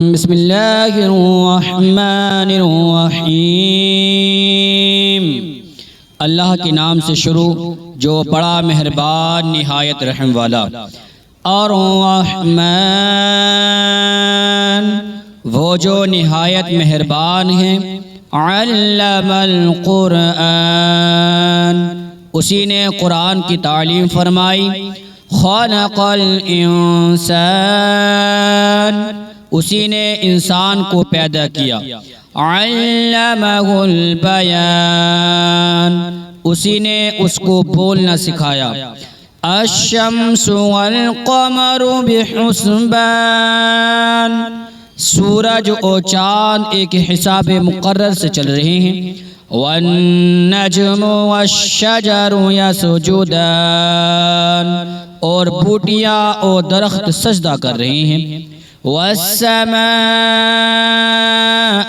بسم اللہ الرحمن الرحیم۔ اللہ کے نام سے شروع جو بڑا مہربان نہایت رحم والا۔ اور الرحمن وہ جو نہایت مہربان ہیں۔ علم القرآن اسی نے قرآن کی تعلیم فرمائی۔ خلق الانسان اسی نے انسان کو پیدا کیا۔ علمہ البیان اسی نے اس کو بولنا سکھایا۔ الشمس والقمر بحسبان سورج اور چاند ایک حساب مقرر سے چل رہے ہیں۔ والنجم والشجر یسجدان اور بوٹیاں اور درخت سجدہ کر رہے ہیں۔ والسماء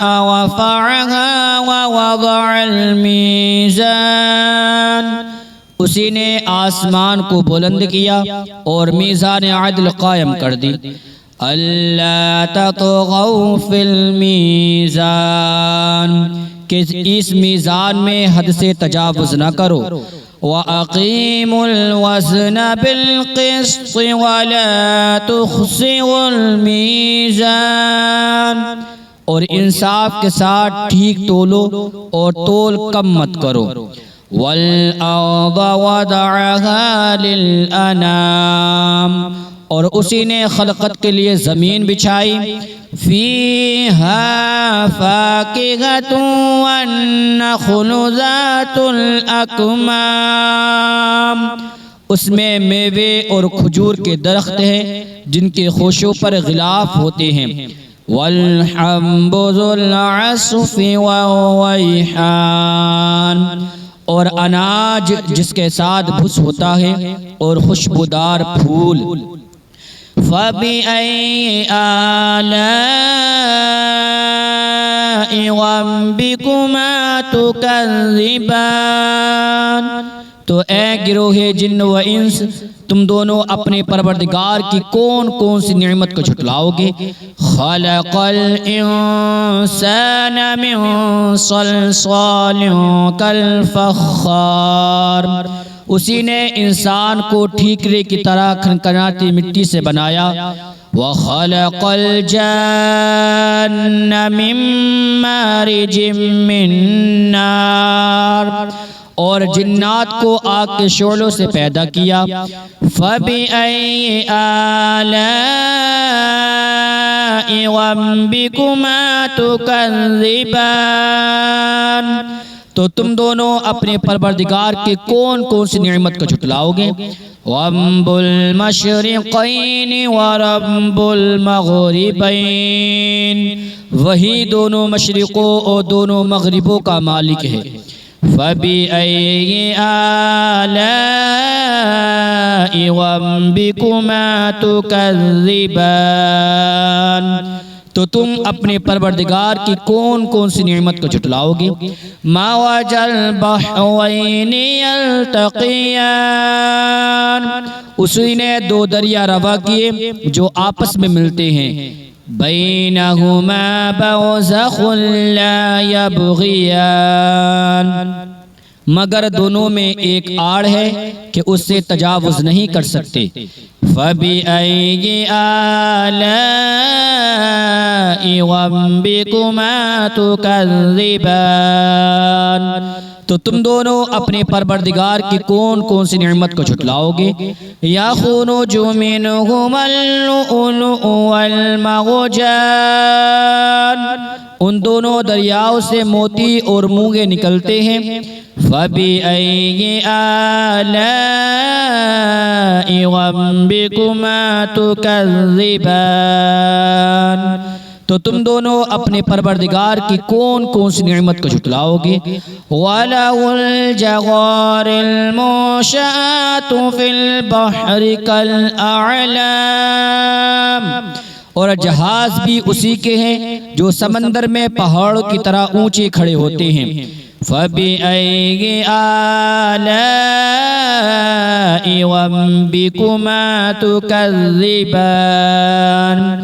رفعها ووضع الميزان اسی نے آسمان کو بلند کیا اور میزان عدل قائم کر دی۔ الا تطغوا فی المیزان کہ اس میزان میں حد سے تجاوز نہ کرو۔ وَأَقِيمُوا الْوَزْنَ بِالْقِسْطِ وَلَا تُخْسِرُوا الْمِيزَانَ اور انصاف کے ساتھ ٹھیک تولو اور تول کم مت کرو۔ وَالْأَرْضَ وَضَعَهَا لِلْأَنَامِ اور اسی نے خلقت کے لیے زمین بچھائی۔ فِيهَا فَاكِهَةٌ وَالنَّخْلُ ذَاتُ الْأَكْمَامِ اس میں میوے اور کھجور کے درخت ہیں جن کے خوشوں پر غلاف ہوتے ہیں۔ وَالْحَبُّ ذُو الْعَصْفِ وَالرَّيْحَانُ اور اناج جس کے ساتھ بھس ہوتا ہے اور خوشبودار پھول۔ فَبِأَيِّ آلَاءِ رَبِّكُمَا تُكَذِّبَانِ تو اے گروہ جن و انس تم دونوں اپنے پروردگار کی کون کون سی نعمت کو جھٹلاؤ گے۔ خلق الانسان من صلصال کالفخار اسی نے انسان کو ٹھیکرے کی طرح کھنکھناتی مٹی سے بنایا۔ وَخَلَقَ الْجَانَّ مِن مَّارِجٍ مِّن نَّارٍ اور جنات کو آگ کے شعلوں سے پیدا کیا۔ فَبِأَيِّ آلَاءِ رَبِّكُمَا تُكَذِّبَانِ تو تم دونوں اپنے پروردگار کے کون کون سی نعمت کو جھٹلاؤ گے۔ رَبُّ الْمَشْرِقَيْنِ وَرَبُّ الْمَغْرِبَيْنِ وہی دونوں مشرقوں اور دونوں مغربوں کا مالک ہے۔ فَبِأَيِّ آلَاءِ رَبِّكُمَا تُكَذِّبَانِ تو تم اپنے پروردگار کی کون کون سی نعمت کو جھٹلاؤ گے۔ مَرَجَ الْبَحْرَيْنِ يَلْتَقِيَانِ اسی نے دو دریا روا کیے جو آپس میں ملتے ہیں۔ بَيْنَهُمَا بَرْزَخٌ لَا يَبْغِيَانِ مگر دونوں میں ایک آڑ ہے کہ اس سے تجاوز نہیں کر سکتے۔ فَبِأَيِّ آلَاءِ رَبِّكُمَا تُكَذِّبَانِ تو تم دونوں اپنے پروردگار کی کون کون سی نعمت کو جھٹلاؤ گے۔ يَخْرُجُ مِنْهُمَا اللُّؤْلُؤُ وَالْمَرْجَانُ ان دونوں دریاؤں سے موتی اور مونگے نکلتے ہیں۔ فَبِأَيِّ آلَاءِ رَبِّكُمَا تُكَذِّبَانِ تو تم دونوں اپنے پروردگار کی کون کون سی نعمت کو جھٹلاؤ گے۔ وَلَهُ الْجَوَارِ الْمُنشَآتُ فِي الْبَحْرِ كَالْأَعْلَامِ اور جہاز بھی اسی کے ہیں جو سمندر میں پہاڑوں کی طرح اونچے کھڑے ہوتے ہیں۔ فَبِأَيِّ آلَاءِ رَبِّكُمَا تُكَذِّبَانِ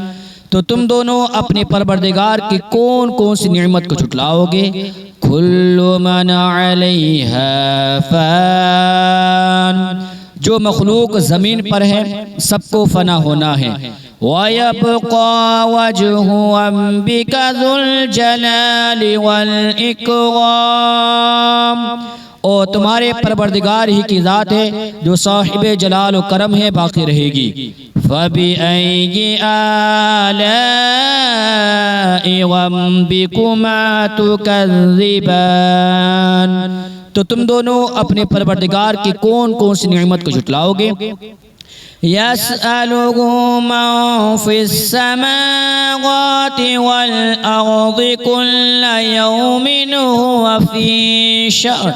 تو تو تم دونوں اپنے پروردگار کی کون کون سی نعمت کو جھٹلاؤ گے؟ کل من علیہا فان، جو مخلوق زمین پر ہے سب کو فنا ہونا ہے۔ وَيَبْقَى وَجْهُ رَبِّكَ ذُو الْجَلَالِ وَالْإِكْرَامِ، اور تمہارے پروردگار ہی کی ذات ہے جو صاحب جلال و کرم ہے، باقی رہے گی۔ فَبِأَيِّ آلَاءِ رَبِّكُمَا تُكَذِّبَانِ، تو تم دونوں اپنے پروردگار کی کون کون سی نعمت کو جھٹلاؤ گے؟ يَسْأَلُهُ مَن فِي السَّمَاوَاتِ وَالْأَرْضِ كُلَّ يَوْمٍ هُوَ فِي شَأْنٍ،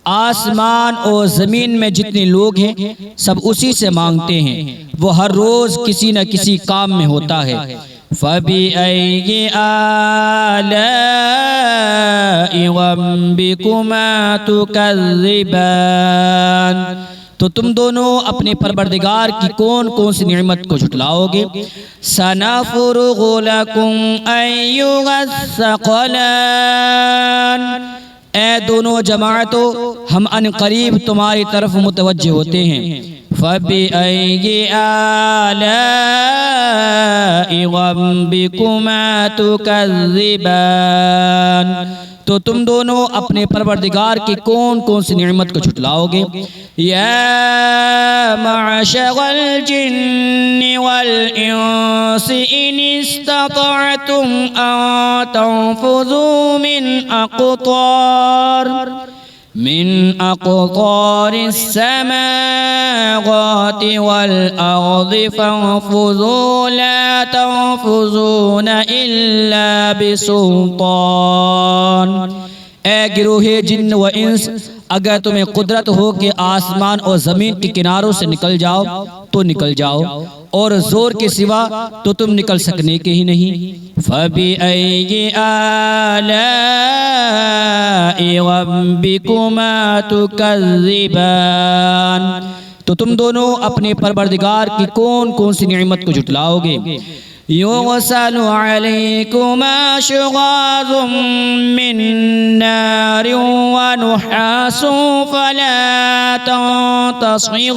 آسمان اور زمین میں جتنے لوگ ہیں سب اسی سے مانگتے ہیں، وہ ہر روز کسی نہ کسی کام میں ہوتا ہے۔ فَبِأَيِّ آلَاءِ رَبِّكُمَا تُكَذِّبَانِ، تو تم دونوں اپنے پروردگار کی کون کون سی نعمت کو جھٹلاؤ گے؟ سَنَفْرُغُ لَكُمْ أَيُّهَ الثَّقَلَانِ، اے دونوں جماعتوں ہم ان قریب تمہاری طرف متوجہ ہوتے ہیں۔ فَبِأَيِّ آلَاءِ رَبِّكُمَا تُكَذِّبَانِ، تو تم دونوں اپنے پروردگار کی کون کون سی نعمت کو جھٹلاؤ گے؟ یا معشر الجن والانس ان استطعتم ان تنفذوا من اقطار السماوات والارض فانفذوا لا تنفذون الا بسلطان، اے گروہ جن و انس اگر تمہیں قدرت ہو کہ آسمان اور زمین کے کناروں سے نکل جاؤ تو نکل جاؤ، اور زور کے سوا تو تم نکل سکنے کے ہی نہیں۔ فَبِأَيِّ آلَاءِ رَبِّكُمَا تُكَذِّبَانِ، تو تم دونوں اپنے پروردگار کی کون کون سی نعمت کو جھٹلاؤ گے؟ يُرْسَلُ عَلَيْكُمَا شُغَاظٌ مِّن نَّارٍ وَنُحَاسٌ فَلَا تَنتَصِرَانِ،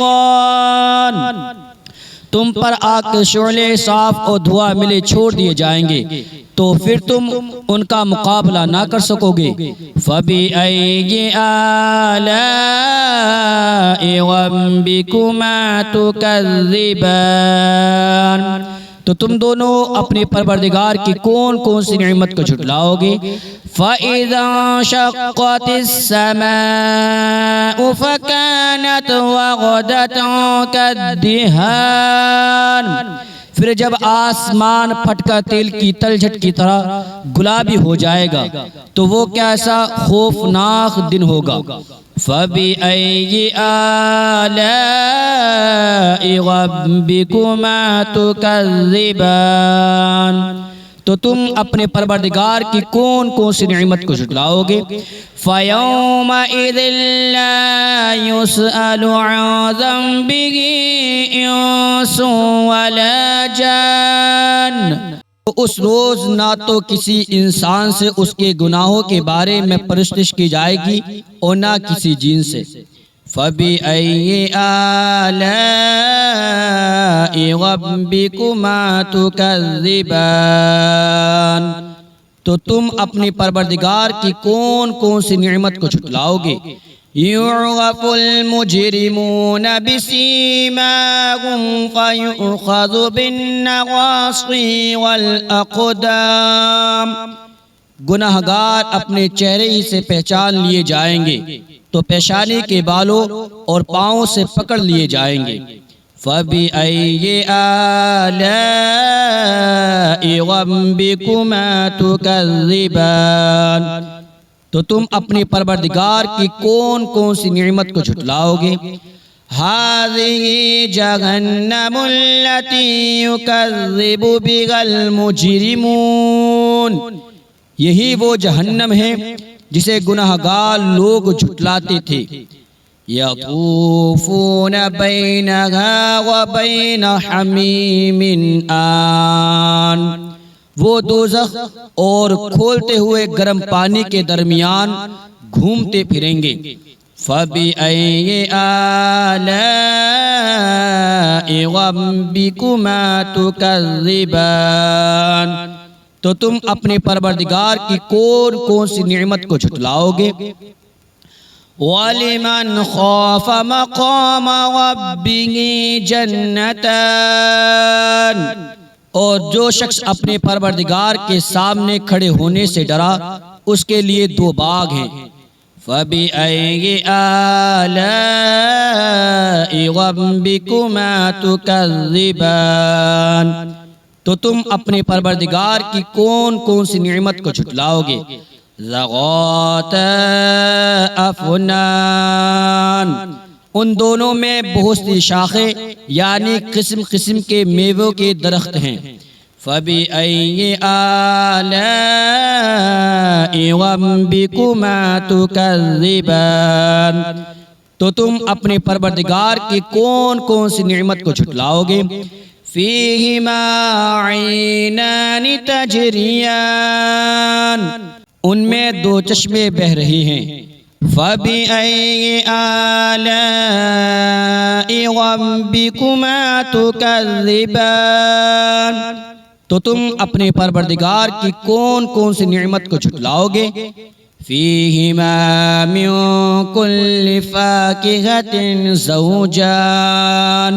تم پر آگ کے شعلے صاف اور دھواں ملے چھوڑ دیے جائیں گے تو پھر تم ان کا مقابلہ نہ کر سکو گے۔ فَبِأَيِّ آلَاءِ رَبِّكُمَا تُكَذِّبَانِ، تو تم دونوں اپنے پروردگار کی کون کون سی نعمت کو جھٹلاؤ گے؟ فَإِذَا انشَقَّتِ السَّمَاءُ فَكَانَتْ وَرْدَةً كَالدِّهَانِ، پھر جب آسمان پھٹ کر تیل کی تلچھٹ کی طرح گلابی ہو جائے گا تو وہ کیسا خوفناک دن ہوگا۔ فَبِأَيِّ آلَاءِ رَبِّكُمَا تُكَذِّبَانِ، تو تم اپنے پروردگار کی کون کون سی نعمت کو جھٹلاؤ گے؟ فَيَوْمَئِذٍ لَّا يُسْأَلُ عَن ذَنبِهِ إِنسٌ وَلَا جَانٌ، اس روز نہ تو کسی انسان سے اس کے گناہوں کے بارے میں پرسش کی جائے گی اور نہ کسی جن سے۔ فَبِأَيِّ آلَاءِ رَبِّكُمَا تُكَذِّبَانِ، تو تم اپنے پروردگار کی کون کون سی نعمت کو جھٹلاؤ گے؟ يُعْرَفُ الْمُجْرِمُونَ بِسِيمَاهُمْ فَيُؤْخَذُ بِالنَّوَاصِي وَالْأَقْدَامِ، گناہگار اپنے چہرے ہی سے پہچان لیے جائیں گے تو پیشانی کے بالوں اور پاؤں سے پکڑ لیے جائیں گے۔ فَبِأَيِّ آلَاءِ رَبِّكُمَا تُكَذِّبَانِ، تو تم اپنے پروردگار کی کون کون سی نعمت کو جھٹلاؤ گے؟ هَذِهِ جَهَنَّمُ الَّتِي يُكَذِّبُ بِهَا الْمُجْرِمُونَ، یہی وہ جہنم ہے جسے گناہگار لوگ جھٹلاتے تھے۔ یطوفون بینہا وبین حمیم آن، وہ دوزخ اور کھولتے ہوئے گرم پانی کے درمیان گھومتے پھریں گے۔ فَبِأَيِّ آلَاءِ رَبِّكُمَا تُكَذِّبَانِ، تو تم اپنے پروردگار کی کون کون سی نعمت کو جھٹلاؤ گے؟ وَلِمَنْ خَافَ مَقَامَ رَبِّهِ جَنَّتَانِ، اور جو شخص اپنے پروردگار کے سامنے کھڑے ہونے سے ڈرا اس کے لیے دو باغ ہیں۔ فَبِأَيِّ آلَاءِ رَبِّكُمَا تُكَذِّبَانِ، تو تم اپنے پروردگار کی کون کون سی نعمت کو جھٹلاؤ گے؟ ذَوَاتَا أَفْنَانٍ، ان دونوں میں بہت سی شاخیں یعنی قسم قسم کے میووں کے درخت ہیں۔ فَبِأَيِّ آلَاءِ رَبِّكُمَا تُكَذِّبَانِ، تو تم اپنے پروردگار کی کون کون سی نعمت کو جھٹلاؤ گے؟ فِيهِمَا عَيْنَانِ تَجْرِيَانِ، ان میں دو چشمے بہہ رہی ہیں۔ فَبِأَيِّ آلَاءِ رَبِّكُمَا تُكَذِّبَانِ، تو تم اپنے پروردگار کی کون کون سی نعمت کو جھٹلاؤ گے؟ فِيهِمَا مِن كُلِّ فَاكِهَةٍ زَوْجَانِ،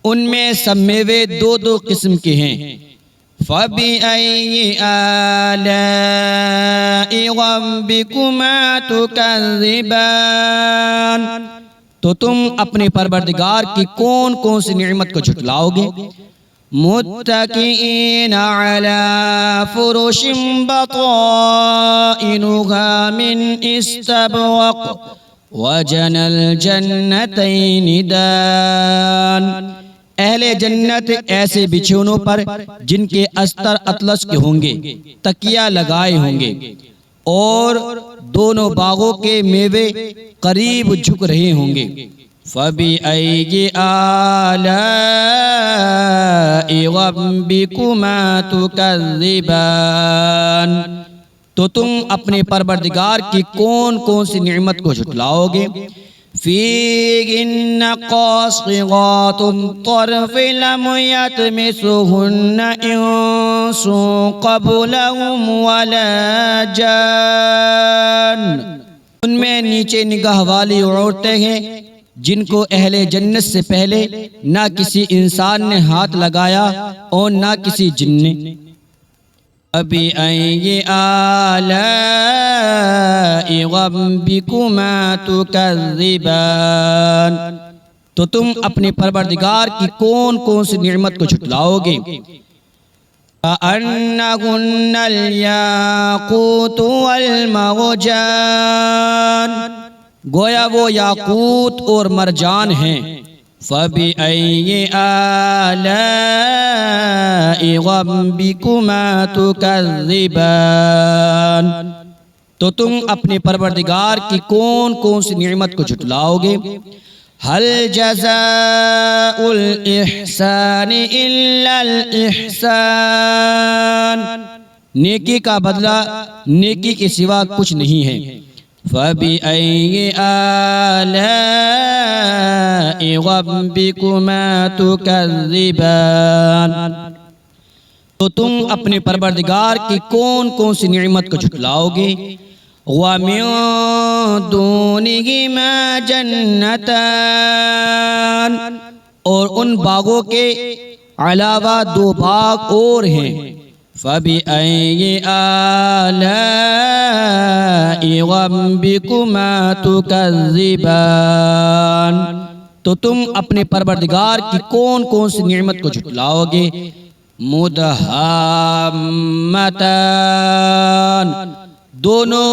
ان میں سب میوے دو دو قسم کے ہیں۔ فَبِأَيِّ آلَاءِ رَبِّكُمَا تُكَذِّبَانِ، تو تم اپنے پروردگار کی کون کون سی نعمت کو جھٹلاؤ گے؟ مُتَّكِئِينَ عَلَى فُرُشٍ بَطَائِنُهَا مِنْ إِسْتَبْرَقٍ وَجَنَى الْجَنَّتَيْنِ دَانٍ، اہل جنت ایسے بچھونوں پر جن کے استر اطلس کے ہوں گے، تکیہ لگائے ہوں گے، اور دونوں باغوں کے میوے قریب جھک رہے ہوں گے۔ فَبِأَيِّ آلَاءِ رَبِّكُمَا تُكَذِّبَانِ، تو تم اپنے پروردگار کی کون کون سی نعمت کو جھٹلاؤ گے؟ فِيهِنَّ قَاصِرَاتُ الطَّرْفِ لَمْ يَطْمِثُهُنَّ إِنسٌ قَبْلَهُمْ وَلَا جَانٌّ، ان میں نیچے نگاہ والی عورتیں ہیں جن کو اہل جنت سے پہلے نہ کسی انسان نے ہاتھ لگایا اور نہ کسی جن نے۔ فَبِأَيِّ آلَاءِ رَبِّكُمَا تُكَذِّبَانِ، تو تم اپنے پروردگار کی کون کون سی نعمت کو جھٹلاؤ گے؟ كَأَنَّهُنَّ الْيَاقُوتُ وَالْمَرْجَانُ، گویا وہ یاقوت اور مرجان ہیں۔ فَبِأَيِّ آلَاءِ رَبِّكُمَا تُكَذِّبَانِ، تو تم اپنے پروردگار کی کون کون سی نعمت کو جھٹلاؤ گے؟ هَلْ جَزَاءُ الْإِحْسَانِ إِلَّا الْإِحْسَانُ، نیکی کا بدلہ نیکی کے سوا کچھ نہیں ہے۔ فَبِأَيِّ آلَاءِ رَبِّكُمَا تُكَذِّبَانِ، تو تم اپنے پروردگار کی کون کون سی نعمت کو جھٹلاؤ گے؟ وَمِن دُونِهِمَا جَنَّتَانِ، اور ان باغوں کے علاوہ دو باغ اور ہیں۔ فَبِأَيِّ آلَاءِ رَبِّكُمَا تُكَذِّبَانِ، تو تم اپنے پروردگار کی کون کون سی نعمت کو جھٹلاؤ گے؟ مُدْهَامَّتَانِ، دونوں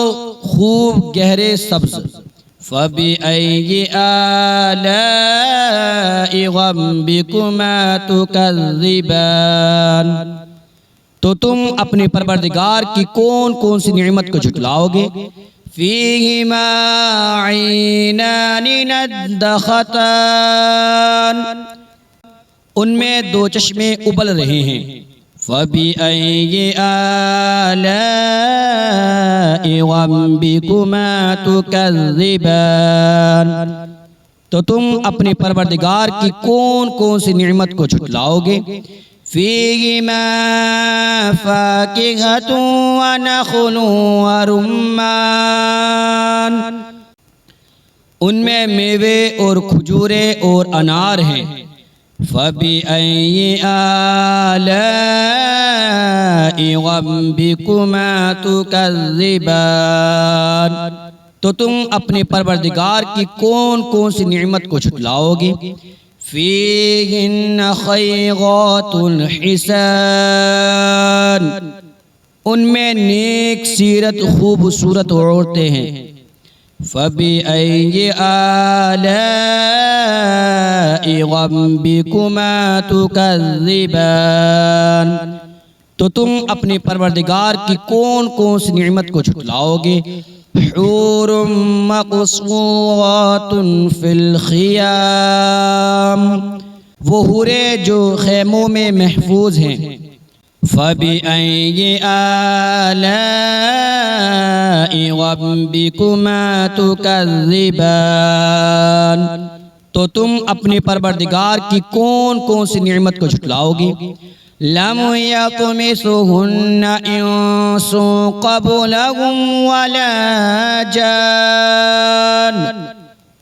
خوب گہرے سبز۔ فَبِأَيِّ آلَاءِ رَبِّكُمَا تُكَذِّبَانِ، تو تم اپنے پروردگار کی کون کون سی نعمت کو جھٹلاؤ گے؟ فیہما عینان ندختان، ان میں دو چشمے ابل رہے ہیں۔ فَبِأَيِّ آلَاءِ رَبِّكُمَا تُكَذِّبَانِ، تو تم اپنے پروردگار کی کون کون سی نعمت کو جھٹلاؤ گے؟ فِيهِمَا فَاكِهَةٌ وَنَخْلٌ وَرُمَّانٌ، ان میں میوے اور کھجورے اور انار ہیں۔ فَبِأَيِّ آلَاءِ رَبِّكُمَا تُكَذِّبَانِ، تو تم اپنے پروردگار کی کون کون سی نعمت کو جھٹلاؤ گے؟ فِيهِنَّ خَيْرَاتٌ حِسَانٌ، ان میں نیک سیرت خوبصورت عورتیں ہیں۔ فَبِأَيِّ آلَاءِ رَبِّكُمَا تُكَذِّبَانِ، تو تم اپنے پروردگار کی کون کون سی نعمت کو جھٹلاؤ گے؟ حور مقصورات فی الخیام، وہ حوریں جو خیموں میں محفوظ ہیں۔ فَبِأَيِّ آلَاءِ رَبِّكُمَا تُكَذِّبَانِ، تو تم اپنے پروردگار کی کون کون سی نعمت کو جھٹلاؤ گے؟ لَمْ يَطْمِثُهُنَّ إِنسٌ قَبْلَهُمْ وَلَا جَانٌّ،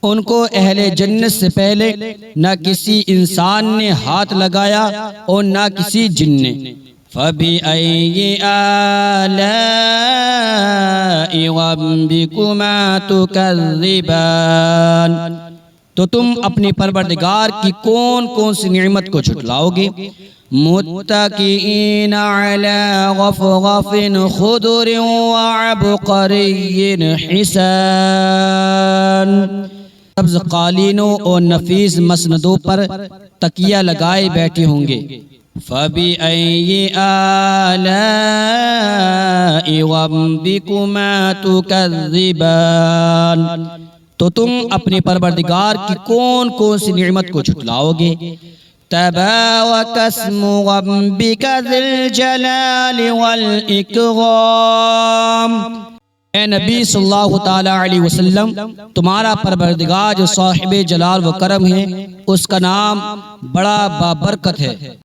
ان کو اہل جنت سے پہلے نہ کسی انسان نے ہاتھ لگایا اور نہ کسی جن نے۔ فَبِأَيِّ آلَاءِ رَبِّكُمَا تُكَذِّبَانِ، تو تم اپنے پروردگار کی کون کون سی نعمت کو جھٹلاؤ گے؟ متکئین علی غفرف خضر وعبقری حسان، سبز قالینوں اور نفیس مسندوں پر تکیہ لگائے بیٹھے ہوں گے۔ فَبِأَيِّ آلَاءِ رَبِّكُمَا تُكَذِّبَانِ، تو تم اپنے پروردگار کی کون کون سی نعمت کو جھٹلاؤ گے؟ تبارک اسم ربک ذی الجلال والاکرام، اے نبی صلی اللہ تعالیٰ علیہ وسلم، تمہارا پروردگار جو صاحب جلال و کرم ہے، اس کا نام بڑا بابرکت ہے۔